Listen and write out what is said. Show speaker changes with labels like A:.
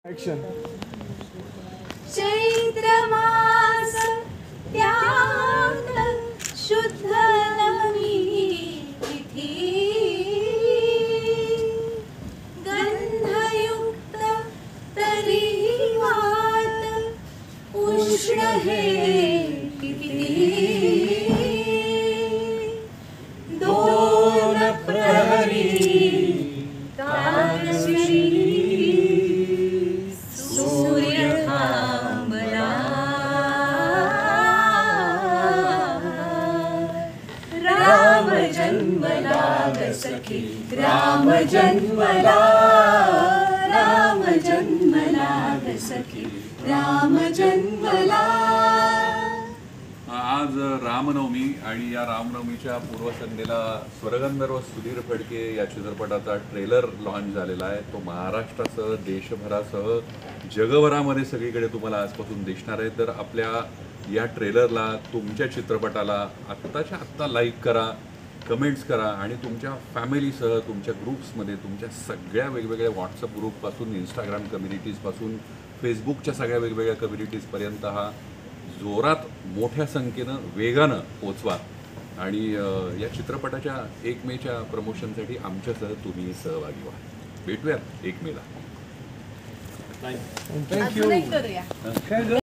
A: Action.
B: चैत्रमास त्यात शुद्ध नवमी तिथी गंधयुक्त तरी वात उष्ण हे किती दोन प्रहरी तारश्री सूर्य थांबला राम जन्मला ग सखी राम जन्मला राम जन्मला ग सखी राम जन्मला.
C: आज रामनवमी आणि या रामनवमीच्या पूर्वसंध्येला स्वरगंधर्व सुधीर फडके या चित्रपटाचा ट्रेलर लॉन्च झालेला आहे. तो महाराष्ट्रासह देशभरासह जगभरामध्ये सगळीकडे तुम्हाला आजपासून दिसणार आहे. तर आपल्या या ट्रेलरला, तुमच्या चित्रपटाला आत्ताच्या आत्ता लाईक करा, कमेंट्स करा आणि तुमच्या फॅमिलीसह तुमच्या ग्रुप्समध्ये, तुमच्या सगळ्या वेगवेगळ्या व्हॉट्सअप ग्रुपपासून, इंस्टाग्राम कम्युनिटीजपासून, फेसबुकच्या सगळ्या वेगवेगळ्या कम्युनिटीजपर्यंत हा जोरात मोठ्या संख्येनं वेगानं पोचवा. आणि या चित्रपटाच्या 1 मेच्या प्रमोशनसाठी आमच्यासह तुम्ही सहभागी व्हा. भेटूयात 1 मेला.
A: थँक्यू.